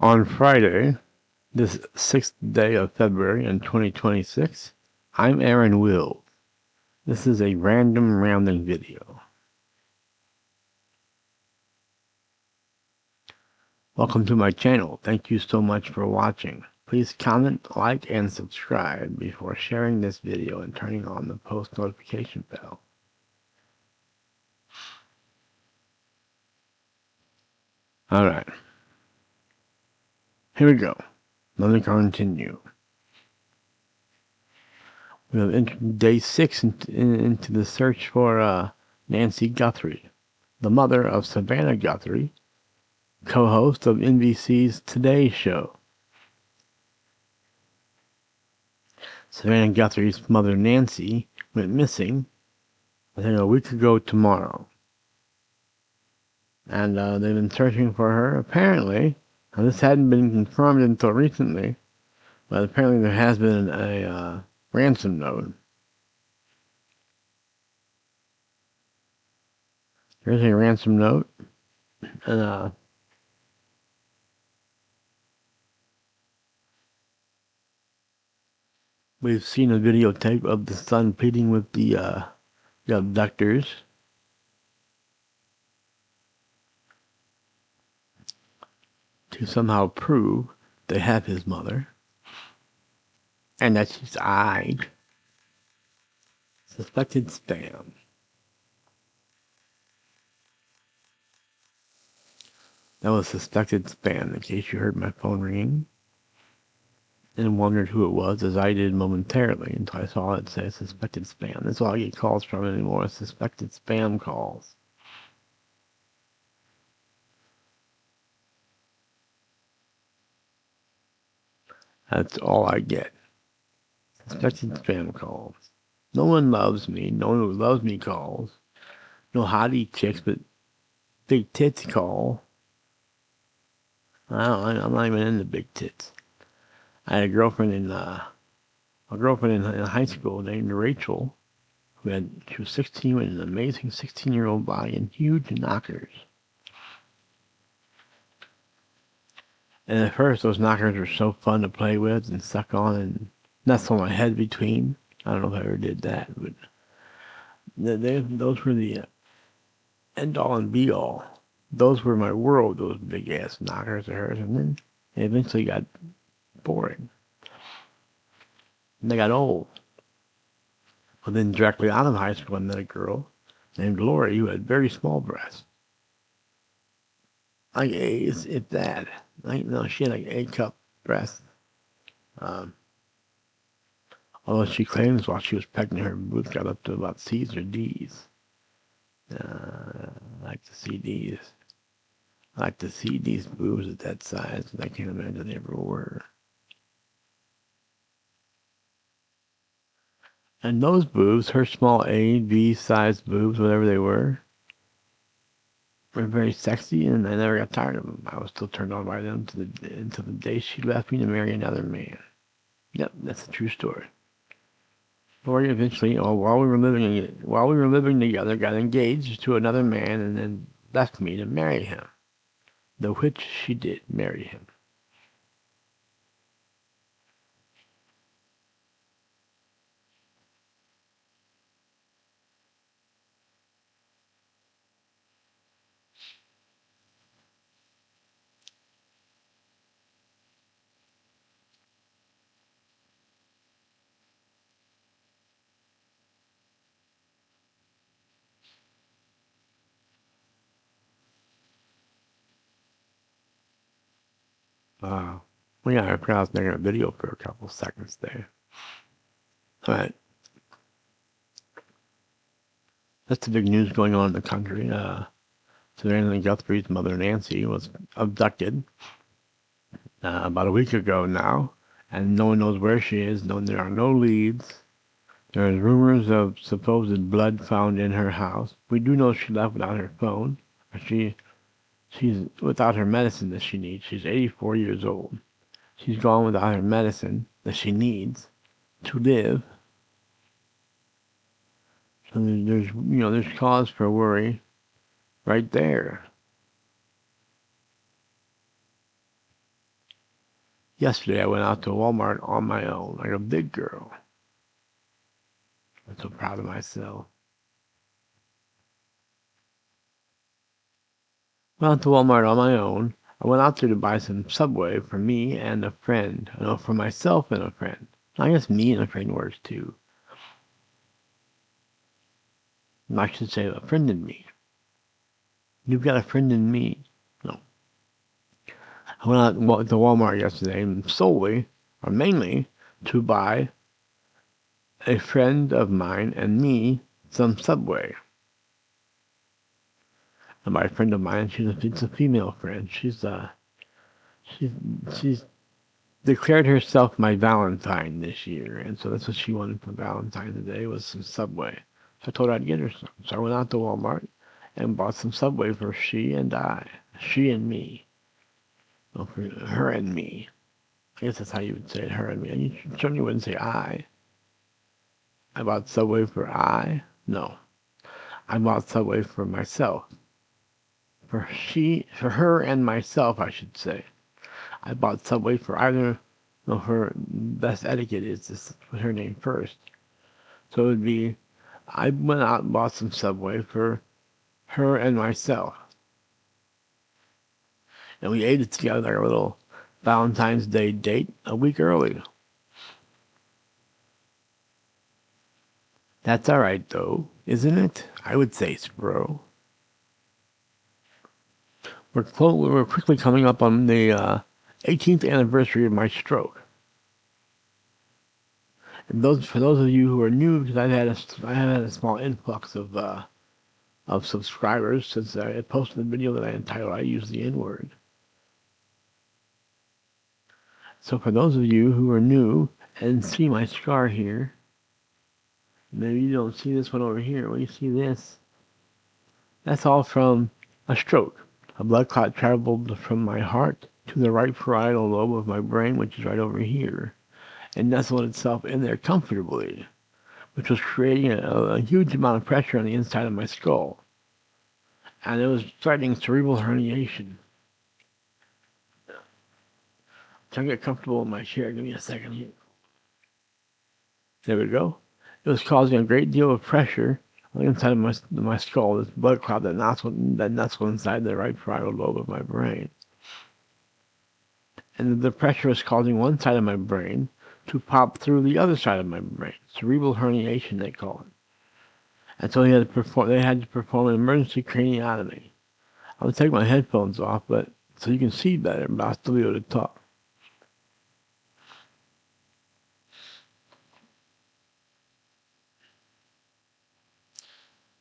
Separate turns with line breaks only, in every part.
On Friday, this 6th day of February in 2026, I'm Aaron Will. This is a random rambling video. Welcome to my channel. Thank you so much for watching. Please comment, like, and subscribe before sharing this video and turning on the post notification bell. Alright. Here we go. Let me continue. We have entered day 6 into the search for Nancy Guthrie, the mother of Savannah Guthrie, co-host of NBC's Today Show. Savannah Guthrie's mother, Nancy, went missing, I think, a week ago tomorrow. And they've been searching for her, apparently. Now, this hadn't been confirmed until recently, but apparently there has been a ransom note. There's a ransom note, and we've seen a videotape of the son pleading with the abductors to somehow prove they have his mother and that she's eyed. Suspected spam. That was suspected spam, in case you heard my phone ringing and wondered who it was, as I did momentarily until I saw it say suspected spam. That's all I get calls from anymore, suspected spam calls. That's all I get. Suspected spam calls. No one loves me. No one who loves me calls. No hottie chicks, but big tits call. I'm not even into big tits. I had a girlfriend in high school named Rachel, she was 16 with an amazing 16-year-old body and huge knockers. And at first, those knockers were so fun to play with and suck on and nestle my head between. I don't know if I ever did that, but those were the end-all and be-all. Those were my world, those big-ass knockers of hers, and then it eventually got boring. And they got old. But then directly out of high school, I met a girl named Lori who had very small breasts. Like A's, if that. She had like A-cup breasts. Although she claims while she was pregnant, her boobs got up to about C's or D's. I like to see these. I like to see these boobs at that size, and I can't imagine they ever were. And those boobs, her small A, B sized boobs, whatever they were very sexy, and I never got tired of them. I was still turned on by them until the day she left me to marry another man. Yep, that's a true story. Lori eventually, while we were living together, got engaged to another man and then left me to marry him. The which she did marry him. We got her crowds making a video for a couple seconds there. Alright. That's the big news going on in the country. Savannah Guthrie's mother, Nancy, was abducted about a week ago now, and no one knows where she is. There are no leads. There are rumors of supposed blood found in her house. We do know she left without her phone. She's without her medicine that she needs. She's 84 years old. She's gone without her medicine that she needs to live. So there's cause for worry right there. Yesterday I went out to Walmart on my own, like a big girl. I'm so proud of myself. Went out to Walmart on my own. I went out there to buy some Subway for me and a friend. No, for myself and a friend. I guess me and a friend works too. I should say a friend in me. You've got a friend in me. No. I went out to Walmart yesterday solely, or mainly, to buy a friend of mine and me some Subway. And by a friend of mine, she's a female friend. She's declared herself my Valentine this year, and so that's what she wanted for Valentine's Day was some Subway. So I told her I'd get her some. So I went out to Walmart and bought some Subway for she and me. Well, for her and me. I guess that's how you would say it, her and me. And you certainly wouldn't say I. I bought Subway for I? No. I bought Subway for myself. For her and myself, I should say. I bought Subway for either, no, her best etiquette is to put her name first. So it would be, I went out and bought some Subway for her and myself. And we ate it together like a little Valentine's Day date a week early. That's all right, though, isn't it? I would say so, bro. We're quickly coming up on the 18th anniversary of my stroke. And for those of you who are new, because I have had a small influx of subscribers since I posted the video that I entitled "I Use the N-Word." So for those of you who are new and see my scar here, maybe you don't see this one over here. Well, you see this. That's all from a stroke. A blood clot traveled from my heart to the right parietal lobe of my brain, which is right over here, and nestled itself in there comfortably, which was creating a huge amount of pressure on the inside of my skull. And it was threatening cerebral herniation. So I get comfortable in my chair. Give me a second here. There we go. It was causing a great deal of pressure on the inside of my skull, this blood clot that nestled inside the right parietal lobe of my brain. And the pressure was causing one side of my brain to pop through the other side of my brain. Cerebral herniation, they call it. And so they had to perform an emergency craniotomy. I'm going to take my headphones off, but so you can see better, but I'll still be able to talk.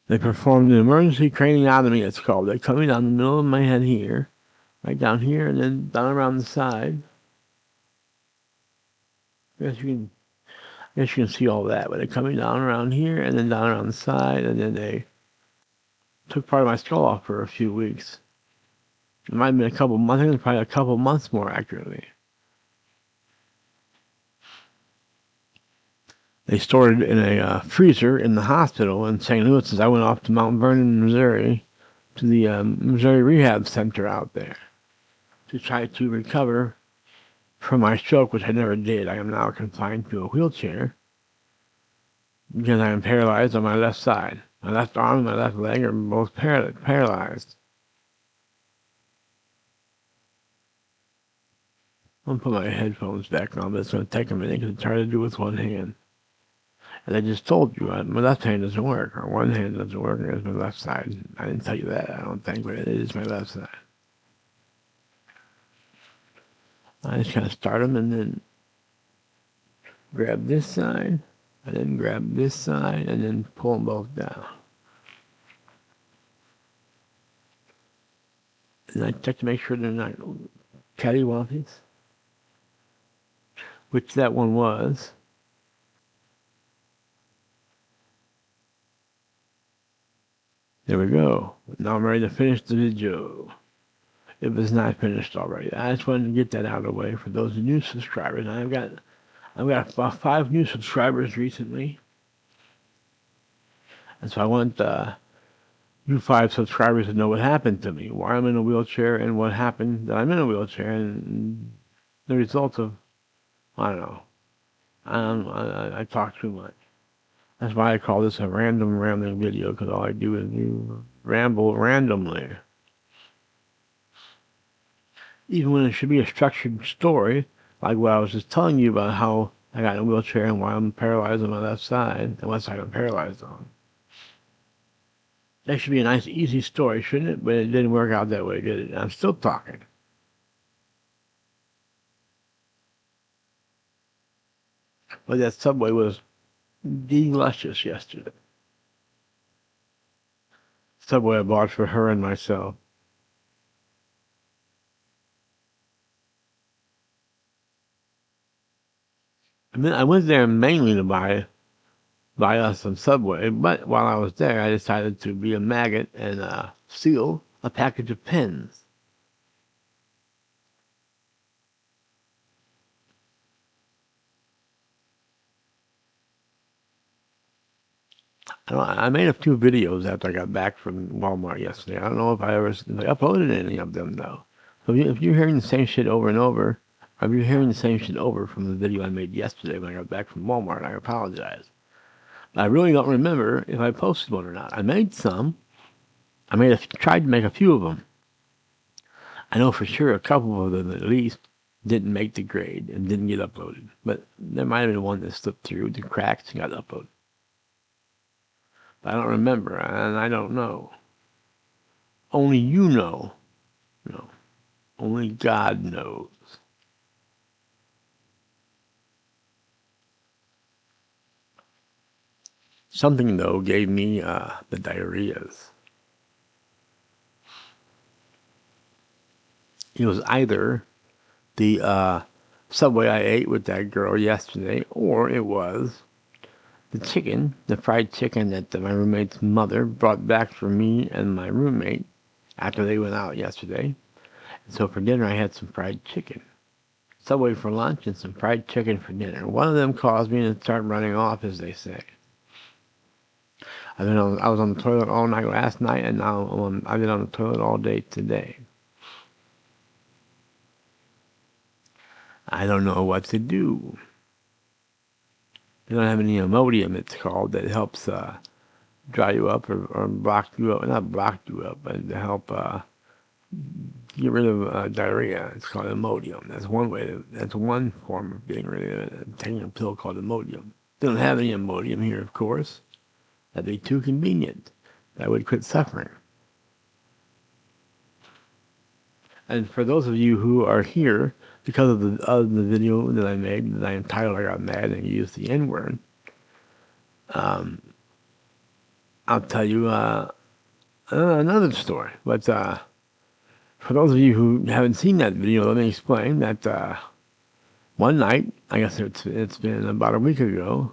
They performed an emergency craniotomy, it's called. They cut me down the middle of my head here, right down here, and then down around the side. I guess you can see all that, but they cut me down around here, and then down around the side, and then they took part of my skull off for a few weeks. It might have been a couple months, I think it was probably a couple months more accurately. They stored it in a freezer in the hospital in St. Louis as I went off to Mount Vernon, Missouri, to the Missouri Rehab Center out there to try to recover from my stroke, which I never did. I am now confined to a wheelchair because I am paralyzed on my left side. My left arm and my left leg are both paralyzed. I'm going to put my headphones back on, but it's going to take a minute because it's hard to do with one hand. As I just told you, my left hand doesn't work, or one hand doesn't work, and it's my left side. I didn't tell you that, I don't think, but it is my left side. I just kind of start them and then grab this side, and then grab this side, and then pull them both down. And I check to make sure they're not cattywampus, which that one was. There we go. Now I'm ready to finish the video. If it's not finished already. I just wanted to get that out of the way for those new subscribers. I've got about 5 new subscribers recently. And so I want you 5 subscribers to know what happened to me, why I'm in a wheelchair, and what happened that I'm in a wheelchair, and the result of, I don't know, I talk too much. That's why I call this a random rambling video, because all I do is ramble randomly. Even when it should be a structured story, like what I was just telling you about how I got in a wheelchair and why I'm paralyzed on my left side, and what side I'm paralyzed on. That should be a nice, easy story, shouldn't it? But it didn't work out that way, did it? I'm still talking. But that Subway was delicious yesterday. Subway I bought for her and myself. I mean, I went there mainly to buy us some Subway, but while I was there, I decided to be a maggot and steal a package of pens. I made a few videos after I got back from Walmart yesterday. I don't know if I ever uploaded any of them, though. So if you're hearing the same shit over and over, or if you're hearing the same shit over from the video I made yesterday when I got back from Walmart, I apologize. I really don't remember if I posted one or not. I made some. Tried to make a few of them. I know for sure a couple of them at least didn't make the grade and didn't get uploaded. But there might have been one that slipped through the cracks and got uploaded. But I don't remember, and I don't know. Only you know. No. Only God knows. Something, though, gave me the diarrheas. It was either the Subway I ate with that girl yesterday, or it was the chicken, the fried chicken that my roommate's mother brought back for me and my roommate after they went out yesterday. And so for dinner, I had some fried chicken. Subway for lunch and some fried chicken for dinner. One of them caused me to start running off, as they say. I was on the toilet all night last night, and now I've been on the toilet all day today. I don't know what to do. They don't have any Imodium, it's called, that helps dry you up or block you up. Not block you up, but to help get rid of diarrhea. It's called Imodium. That's one form of getting rid of it, taking a pill called Imodium. They don't have any Imodium here, of course. That'd be too convenient. I would quit suffering. And for those of you who are here because of the video that I made that I entitled "I Got Mad and Used the N-Word," I'll tell you another story. But for those of you who haven't seen that video, let me explain that one night, I guess it's been about a week ago.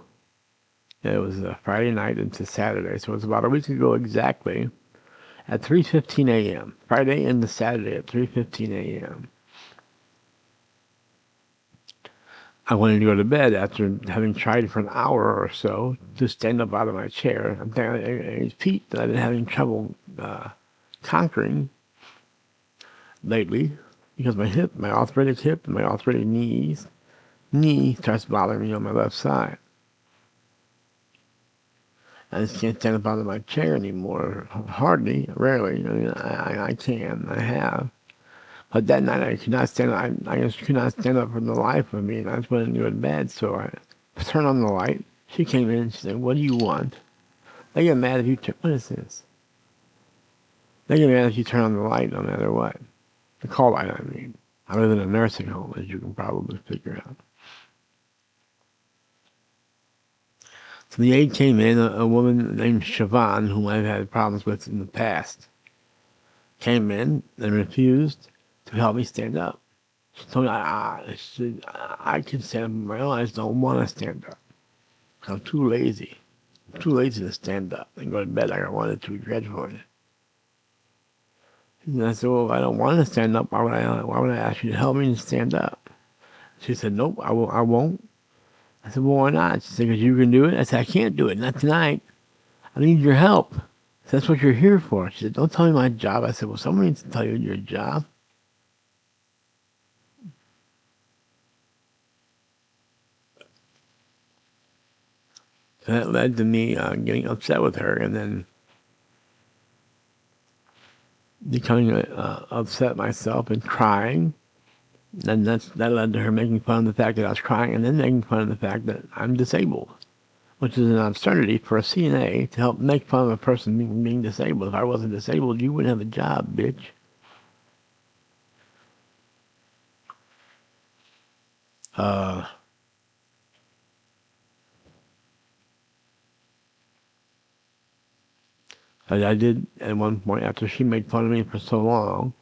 It was a Friday night into Saturday, so it was about a week ago exactly, at 3:15 a.m. Friday into Saturday at 3:15 a.m. I wanted to go to bed after having tried for an hour or so to stand up out of my chair. I'm thinking a feat that I've been having trouble conquering lately because my arthritic hip and my arthritic knee starts bothering me on my left side. I just can't stand up out of my chair anymore. Hardly, rarely. I mean, I have. But that night I could not stand up. I just could not stand up for the life of me, and I just went to go to bed. So I turned on the light. She came in and she said, "What do you want?" They get mad if you turn. What is this? They get mad if you turn on the light, no matter what. The call light, I mean. I live in a nursing home, as you can probably figure out. So the aide came in, a woman named Siobhan, whom I've had problems with in the past, came in and refused to help me stand up. She told me I can stand up on my own, I just don't want to stand up. I'm too lazy. I'm too lazy to stand up and go to bed like I wanted to dreadfully. And I said, well, if I don't want to stand up, why would I ask you to help me to stand up? She said, nope, I won't. I said, well, why not? She said, because you can do it. I said, I can't do it, not tonight. I need your help. So that's what you're here for. She said, don't tell me my job. I said, well, someone needs to tell you your job. So that led to me getting upset with her, and then becoming upset myself and crying. And that led to her making fun of the fact that I was crying, and then making fun of the fact that I'm disabled, which is an absurdity for a CNA to help make fun of a person being disabled. If I wasn't disabled, you wouldn't have a job, bitch. I did at one point after she made fun of me for so long,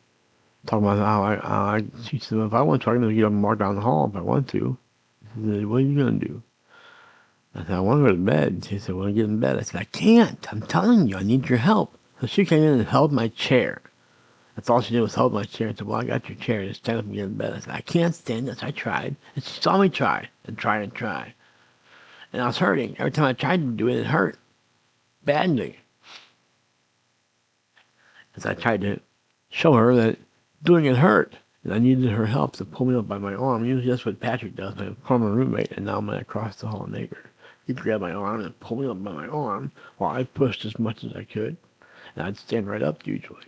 talking about she said, if I want to, I can get up and walk down the hall if I want to. She said, what are you going to do? I said, I want to go to bed. She said, want to get in bed? I said, I can't. I'm telling you, I need your help. So she came in and held my chair. That's all she did was hold my chair and said, well, I got your chair. Just stand up and get in bed. I said, I can't stand this. I tried. And she saw me try and try and try. And I was hurting. Every time I tried to do it, it hurt badly. As I tried to show her that doing it hurt, and I needed her help to pull me up by my arm. Usually that's what Patrick does, my former roommate, and now my across the hall neighbor. He'd grab my arm and pull me up by my arm while I pushed as much as I could, and I'd stand right up usually.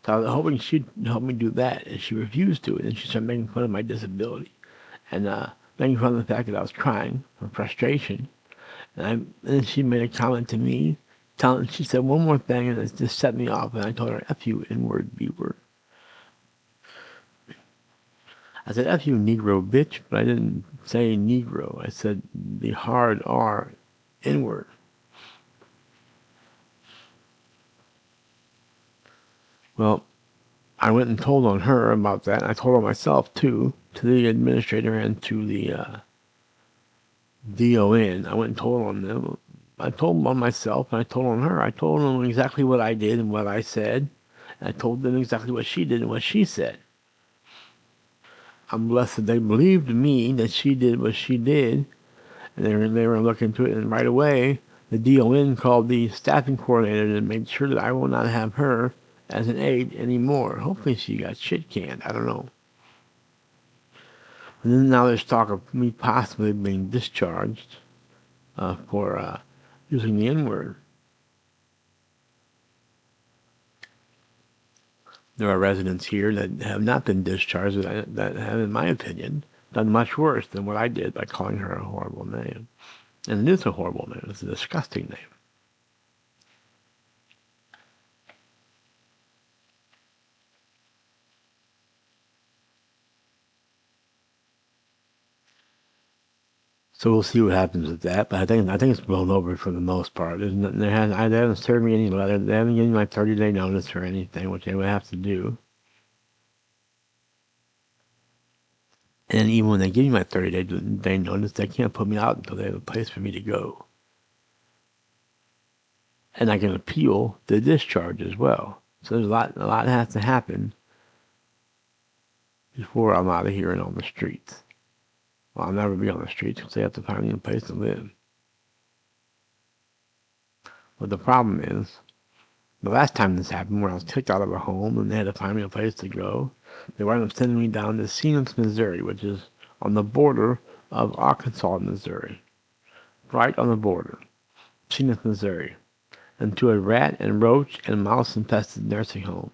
So I was hoping she'd help me do that, and she refused to, and she started making fun of my disability, and making fun of the fact that I was crying from frustration. And then she made a comment to me. She said one more thing, and it just set me off, and I told her, F you, N-word, B-word. I said, F you, Negro bitch, but I didn't say Negro. I said the hard R, N-word. Well, I went and told on her about that. I told on myself, too, to the administrator and to the DON. I went and told on them. I told them on myself, and I told on her. I told them exactly what I did and what I said. And I told them exactly what she did and what she said. I'm blessed that they believed me that she did what she did, and they were looking into it, and right away, the DON called the staffing coordinator and made sure that I will not have her as an aide anymore. Hopefully she got shit canned. I don't know. And then now there's talk of me possibly being discharged for using the N-word. There are residents here that have not been discharged that have, in my opinion, done much worse than what I did by calling her a horrible name. And it is a horrible name. It's a disgusting name. So we'll see what happens with that. But I think it's blown over for the most part. They haven't served me any letter. They haven't given me my 30-day notice or anything, which they would have to do. And even when they give me my 30-day notice, they can't put me out until they have a place for me to go. And I can appeal the discharge as well. So there's a lot has to happen before I'm out of here and on the streets. Well, I'll never be on the streets because they have to find me a place to live. But the problem is, the last time this happened, where I was kicked out of a home and they had to find me a place to go, they wound up sending me down to Phoenix, Missouri, which is on the border of Arkansas, Missouri. Right on the border. Phoenix, Missouri. And to a rat and roach and mouse infested nursing home.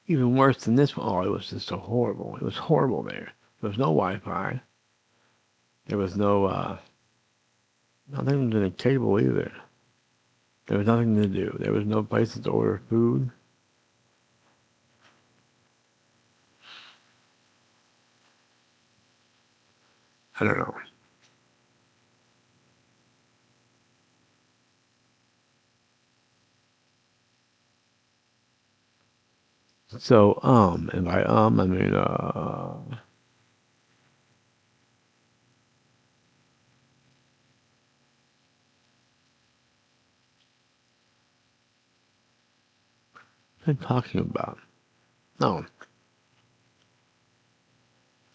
Even worse than this one. Oh, it was just so horrible. It was horrible there. There was no Wi-Fi. There was no, nothing to the cable either. There was nothing to do. There was no places to order food. I don't know. So, and by I mean, what am I talking about? No.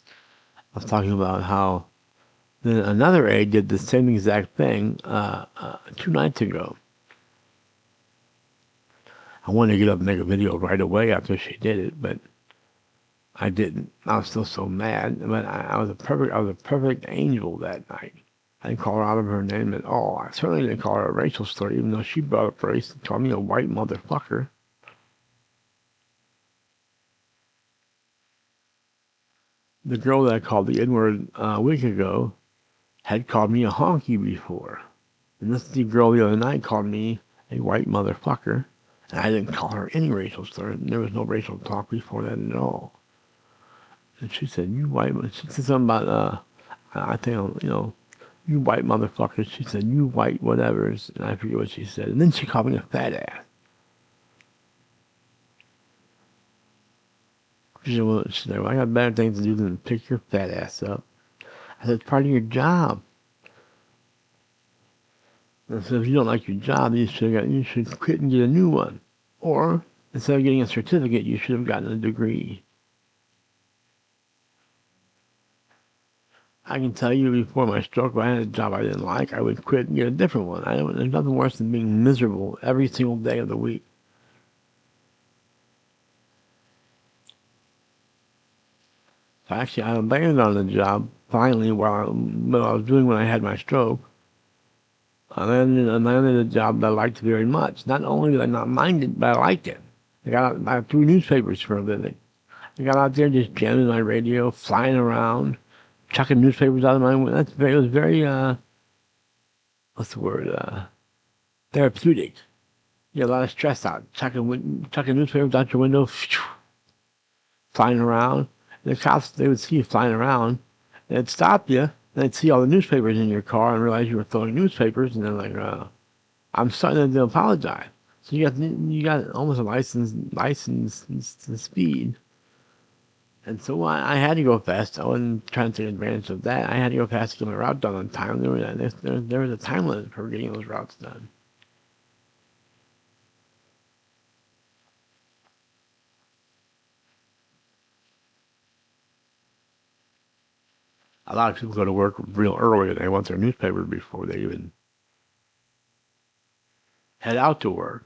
I was talking about how then another aide did the same exact thing 2 nights ago. I wanted to get up and make a video right away after she did it, but I didn't. I was still so mad, but I was a perfect angel that night. I didn't call her out of her name at all. I certainly didn't call her a racial slur, even though she brought up race and called me a white motherfucker. The girl that I called the N-word a week ago had called me a honky before. And this girl the other night called me a white motherfucker. And I didn't call her any racial slur. There was no racial talk before that at all. And she said, you white, she said something about, I think, you white motherfuckers. She said, you white whatevers. And I forget what she said. And then she called me a fat ass. She said, well, I got better things to do than pick your fat ass up. I said, it's part of your job. And so if you don't like your job, you should quit and get a new one. Or, instead of getting a certificate, you should have gotten a degree. I can tell you before my stroke, if I had a job I didn't like, I would quit and get a different one. There's nothing worse than being miserable every single day of the week. So actually, I landed on the job finally what I was doing when I had my stroke. I landed a job that I liked very much. Not only did I not mind it, but I liked it. I threw newspapers for a living. I got out there just jamming my radio, flying around, chucking newspapers out of my window. It was very, what's the word, therapeutic. You get a lot of stress out, chucking newspapers out your window, flying around. And the cops, they would see you flying around, and they'd stop you, and they'd see all the newspapers in your car and realize you were throwing newspapers, and they're like, I'm starting to apologize. So you got almost a license to speed. And so I had to go fast. I wasn't trying to take advantage of that. I had to go fast to get my route done on time. There was a time limit for getting those routes done. A lot of people go to work real early. They want their newspaper before they even head out to work.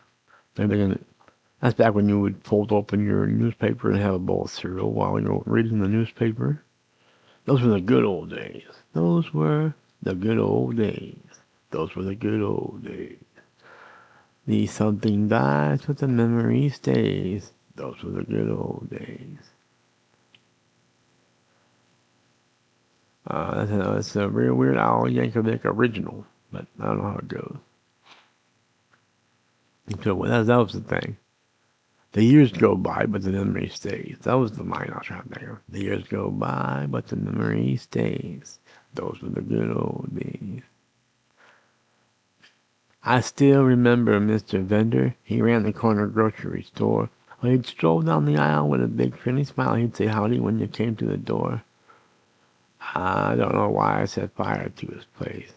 That's back when you would fold open your newspaper and have a bowl of cereal while you're reading the newspaper. Those were the good old days. Those were the good old days. Those were the good old days. The something dies, but the memory stays. Those were the good old days. That's a real Weird Al Yankovic original, but I don't know how it goes. So that was the thing. The years go by, but the memory stays. That was the line I was trying to think of. The years go by, but the memory stays. Those were the good old days. I still remember Mr. Vendor. He ran the corner grocery store. When he'd stroll down the aisle with a big friendly smile, he'd say howdy when you came to the door. I don't know why I set fire to his place.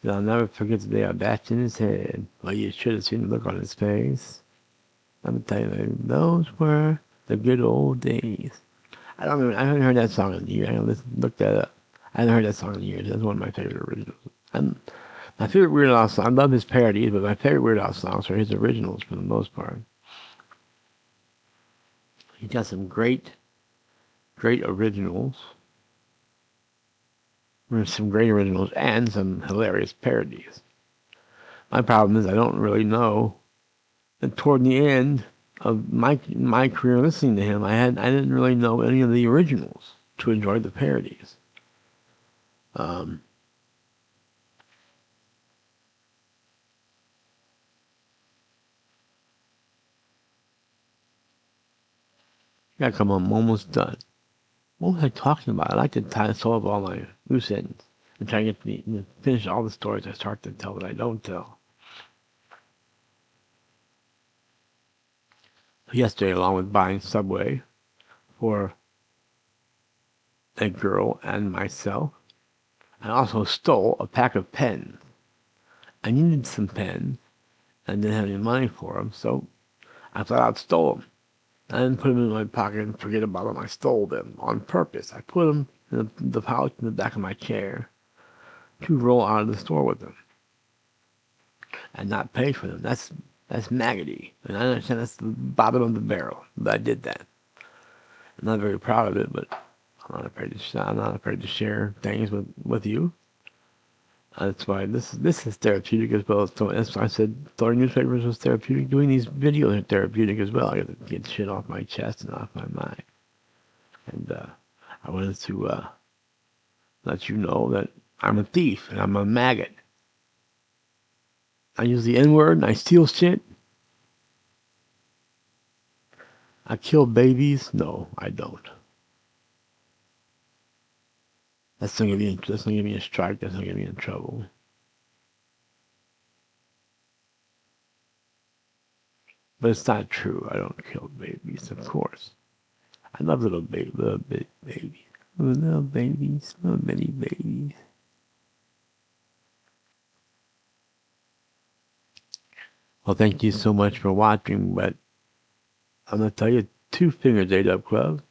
I'll never forget the day I bashed in his head. Well, you should have seen the look on his face. Let me tell you, those were the good old days. I haven't heard that song in years. I gotta look that up. I haven't heard that song in years. That's one of my favorite originals. My favorite Weird Al song, I love his parodies, but my favorite Weird Al songs are his originals for the most part. He's got some great originals. Some great originals and some hilarious parodies. My problem is I don't really know. And toward the end of my career listening to him, I didn't really know any of the originals to enjoy the parodies. You gotta come on, I'm almost done. What was I talking about? I like to solve all my loose ends and try to finish all the stories I start to tell that I don't tell. Yesterday, along with buying Subway for a girl and myself, I also stole a pack of pens. I needed some pens and didn't have any money for them, so I flat out stole them. I didn't put them in my pocket and forget about them. I stole them on purpose. I put them in the pouch in the back of my chair to roll out of the store with them and not pay for them. That's maggoty. And I understand that's the bottom of the barrel, but I did that. I'm not very proud of it, but I'm not afraid to share things with you. That's why this is therapeutic as well. So that's why I said throwing newspapers was therapeutic. Doing these videos are therapeutic as well. I got to get shit off my chest and off my mind. And I wanted to let you know that I'm a thief and I'm a maggot. I use the N word and I steal shit. I kill babies. No, I don't. That's not gonna get me a strike. That's not gonna get me in trouble. But it's not true. I don't kill babies, of course. I love little babies, little babies, little bitty babies. Well, thank you so much for watching. But I'm gonna tell you, 2 fingers ate up, club.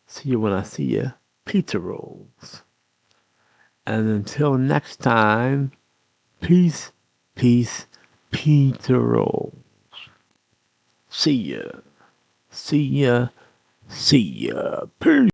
See you when I see you. Pizza rolls. And until next time, peace, peace, pizza rolls. See ya. See ya. See ya. Peace.